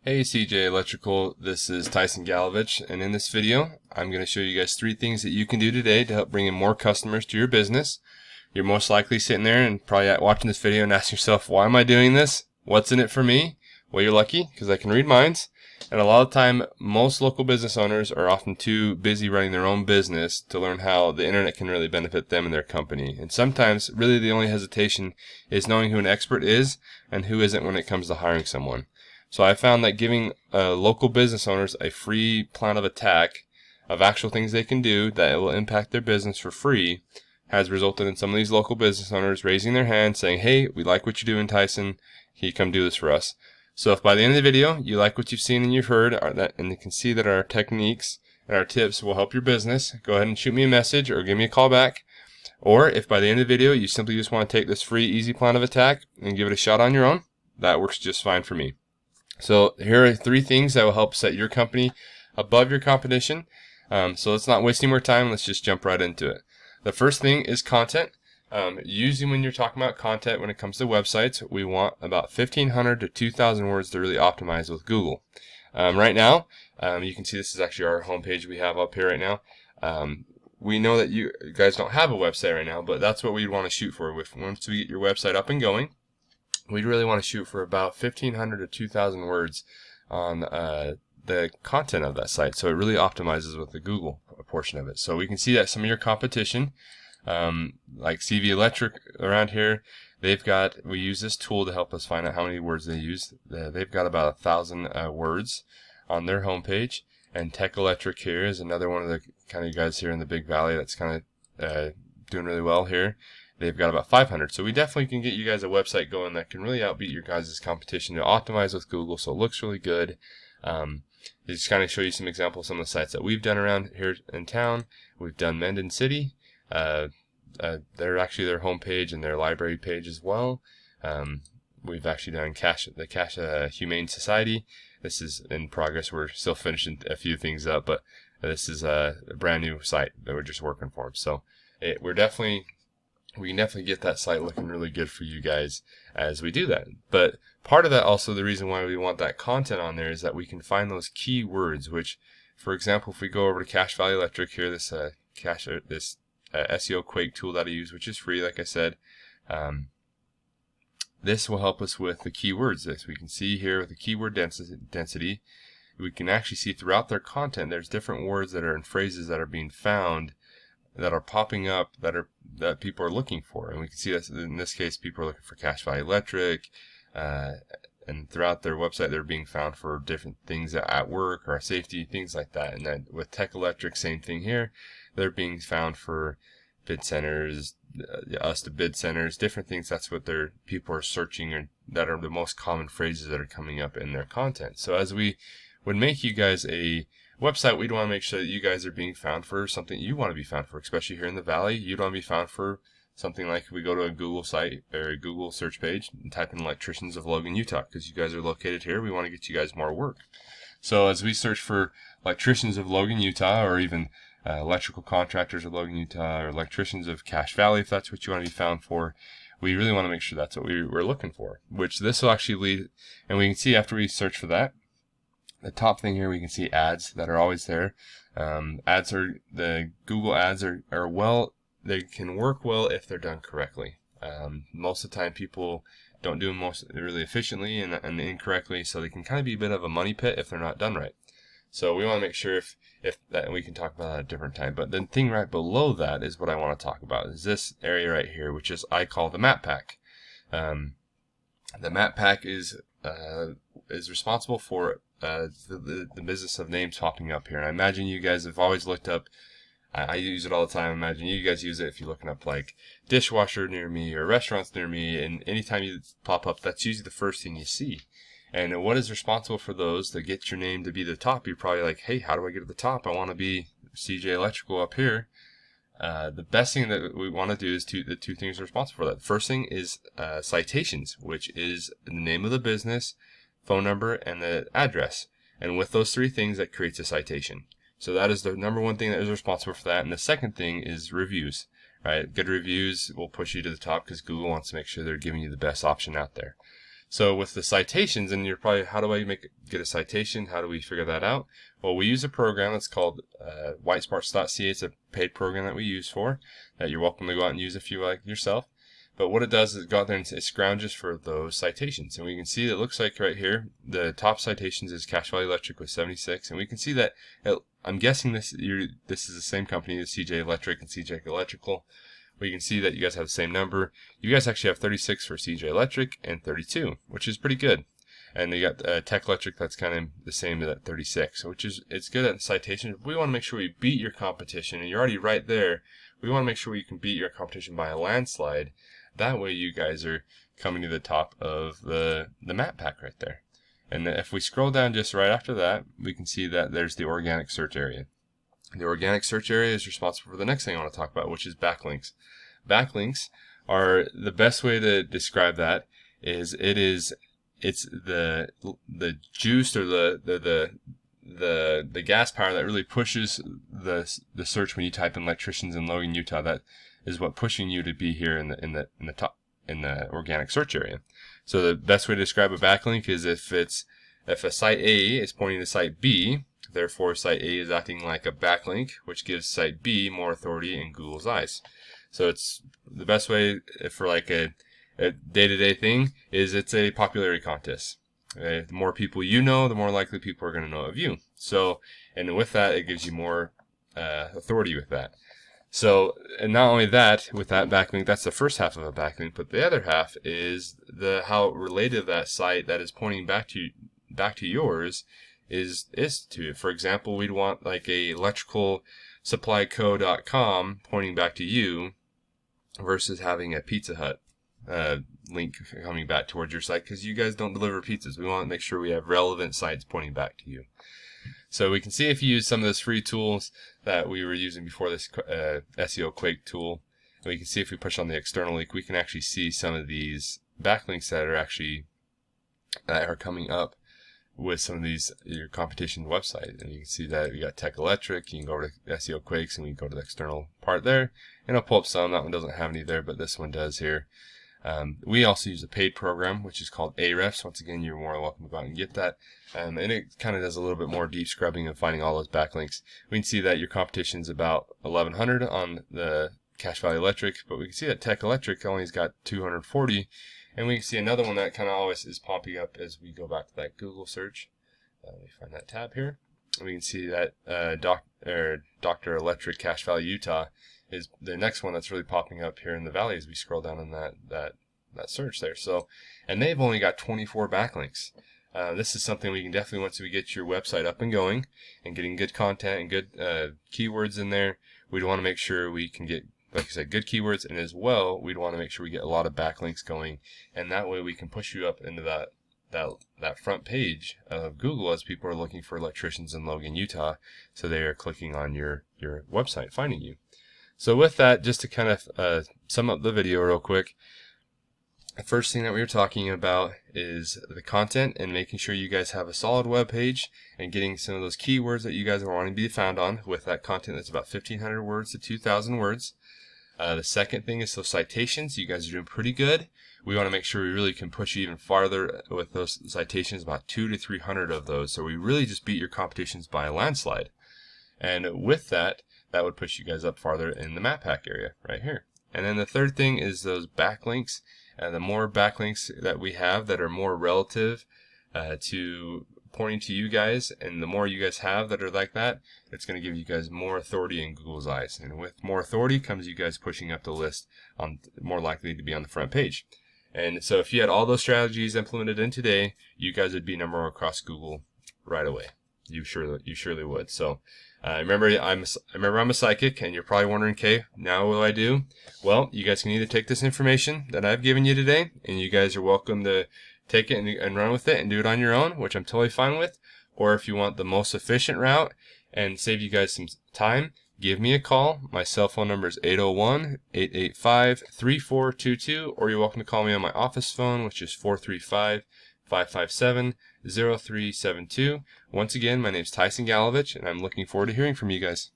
Hey CJ Electrical, this is Tyson Galovich, and in this video I'm going to show you guys 3 things that you can do today to help bring in more customers to your business. You're most likely sitting there and probably watching this video and asking yourself, why am I doing this? What's in it for me? Well, you're lucky because I can read minds, and a lot of the time most local business owners are often too busy running their own business to learn how the internet can really benefit them and their company. And sometimes really the only hesitation is knowing who an expert is and who isn't when it comes to hiring someone. So I found that giving local business owners a free plan of attack of actual things they can do that will impact their business for free has resulted in some of these local business owners raising their hand saying, hey, we like what you're doing, Tyson. Can you come do this for us? So if by the end of the video you like what you've seen and you've heard, and you can see that our techniques and our tips will help your business, go ahead and shoot me a message or give me a call back. Or if by the end of the video you simply just want to take this free, easy plan of attack and give it a shot on your own, that works just fine for me. So here are 3 things that will help set your company above your competition. So let's not waste any more time. Let's just jump right into it. The first thing is content. Usually when you're talking about content when it comes to websites, we want about 1,500 to 2,000 words to really optimize with Google. Right now, you can see this is actually our homepage we have up here right now. We know that you guys don't have a website right now, but that's what we'd want to shoot for. Once we get your website up and going, we'd really want to shoot for about 1,500 to 2,000 words on the content of that site. So it really optimizes with the Google portion of it. So we can see that some of your competition, like CV Electric around here, we use this tool to help us find out how many words they use. They've got about 1,000 words on their homepage. And Tech Electric here is another one of the kind of guys here in the Big Valley that's kind of doing really well here. They've got about 500. So we definitely can get you guys a website going that can really outbeat your guys' competition to optimize with Google, so it looks really good. Just kind of show you some examples of some of the sites that we've done around here in town. We've done Mendon City. They're actually their homepage and their library page as well. We've actually done the Cash Humane Society. This is in progress. We're still finishing a few things up, but this is a brand new site that we're just working for. So we can definitely get that site looking really good for you guys as we do that. But part of that also, the reason why we want that content on there is that we can find those keywords, which, for example, if we go over to Cache Valley Electric here, this SEO Quake tool that I use, which is free, like I said, this will help us with the keywords. This we can see here with the keyword density. We can actually see throughout their content, there's different words that are in phrases that are being found, that are popping up, that people are looking for. And we can see that in this case people are looking for Cache Valley Electric, and throughout their website they're being found for different things at work or safety, things like that. And then with Tech Electric, same thing here. They're being found for bid centers, us to bid centers, different things. That's what people are searching, or that are the most common phrases that are coming up in their content. So as we would make you guys a website, we'd want to make sure that you guys are being found for something you want to be found for, especially here in the Valley. You'd want to be found for something like, if we go to a Google site or a Google search page and type in electricians of Logan, Utah, because you guys are located here. We want to get you guys more work. So as we search for electricians of Logan, Utah, or even electrical contractors of Logan, Utah, or electricians of Cache Valley, if that's what you want to be found for, we really want to make sure that's what we're looking for, which this will actually lead. And we can see after we search for that, the top thing here, we can see ads that are always there. The Google ads are well, they can work well if they're done correctly. Most of the time people don't do them really efficiently and incorrectly, so they can kind of be a bit of a money pit if they're not done right. So we want to make sure if that, we can talk about that at a different time. But the thing right below that is what I want to talk about, is this area right here, which is I call the map pack. The map pack is responsible for the business of names popping up here. And I imagine you guys have always looked up, I use it all the time. I imagine you guys use it if you're looking up like dishwasher near me or restaurants near me, and anytime you pop up, that's usually the first thing you see. And what is responsible for those to get your name to be the top? You're probably like, hey, how do I get to the top? I want to be CJ Electrical up here. The best thing that we want to do is the 2 things responsible for that. The first thing is citations, which is the name of the business, phone number, and the address. And with those 3 things, that creates a citation. So that is the number 1 thing that is responsible for that. And the second thing is reviews, right? Good reviews will push you to the top because Google wants to make sure they're giving you the best option out there. So with the citations, and you're probably, how do I get a citation? How do we figure that out? Well, we use a program that's called whitesparks.ca. It's a paid program that we use that you're welcome to go out and use if you like yourself. But what it does is go out there and it scrounges for those citations. And we can see it looks like right here, the top citations is Cache Valley Electric with 76. And we can see that, I'm guessing this is the same company as CJ Electric and CJ Electrical. We can see that you guys have the same number. You guys actually have 36 for CJ Electric and 32, which is pretty good. And you got Tech Electric, that's kind of the same at 36, which is, it's good at citations. We want to make sure we beat your competition, and you're already right there. We want to make sure you can beat your competition by a landslide. That way you guys are coming to the top of the map pack right there. And if we scroll down just right after that, we can see that there's the organic search area. The organic search area is responsible for the next thing I want to talk about, which is backlinks. Backlinks are the best way to describe that is it's the juice or the gas power that really pushes the search when you type in electricians in Logan, Utah. That is what pushing you to be here in the organic search area. So the best way to describe a backlink is if a site A is pointing to site B, therefore site A is acting like a backlink, which gives site B more authority in Google's eyes. So it's the best way for like a day-to-day thing is it's a popularity contest. The more people you know, the more likely people are going to know of you. So, and with that, it gives you more authority with that. So, and not only that, with that backlink, that's the first half of a backlink, but the other half is how related that site that is pointing back to yours is to it. For example, we'd want like a electricalsupplyco.com pointing back to you versus having a Pizza Hut link coming back towards your site, because you guys don't deliver pizzas. We want to make sure we have relevant sites pointing back to you. So we can see if you use some of those free tools that we were using before this SEO Quake tool, and we can see if we push on the external link, we can actually see some of these backlinks that are coming up with some of these your competition website. And you can see that we got Tech Electric. You can go over to SEO Quakes and we can go to the external part there, and I'll pull up some. That one doesn't have any there, but this one does here. We also use a paid program, which is called Ahrefs. Once again, you're more welcome to go out and get that. And it kind of does a little bit more deep scrubbing and finding all those backlinks. We can see that your competition is about 1,100 on the Cache Valley Electric, but we can see that Tech Electric only has got 240. And we can see another one that kind of always is popping up as we go back to that Google search. Let me find that tab here. And we can see that Dr. Electric Cache Valley, Utah is the next one that's really popping up here in the valley as we scroll down in that search there. So, and they've only got 24 backlinks. This is something we can definitely, once we get your website up and going and getting good content and good keywords in there, we'd want to make sure we can get, like I said, good keywords, and as well, we'd want to make sure we get a lot of backlinks going, and that way we can push you up into that front page of Google as people are looking for electricians in Logan, Utah, so they are clicking on your website, finding you. So with that, just to kind of sum up the video real quick, the first thing that we were talking about is the content and making sure you guys have a solid web page and getting some of those keywords that you guys are wanting to be found on with that content that's about 1,500 words to 2,000 words. The second thing is those citations. You guys are doing pretty good. We want to make sure we really can push you even farther with those citations, about 200 to 300 of those. So we really just beat your competitions by a landslide. And with that, that would push you guys up farther in the map pack area right here. And then the third thing is those backlinks. The more backlinks that we have that are more relative to pointing to you guys, and the more you guys have that are like that, it's going to give you guys more authority in Google's eyes. And with more authority comes you guys pushing up the list, on more likely to be on the front page. And so if you had all those strategies implemented in today, you guys would be number one across Google right away. You surely would. So remember I'm a psychic, and you're probably wondering, okay, now what do I do? Well, you guys can either take this information that I've given you today, and you guys are welcome to take it and run with it and do it on your own, which I'm totally fine with. Or if you want the most efficient route and save you guys some time, give me a call. My cell phone number is 801-885-3422, or you're welcome to call me on my office phone, which is 435-557-0372. Once again, my name is Tyson Galovich, and I'm looking forward to hearing from you guys.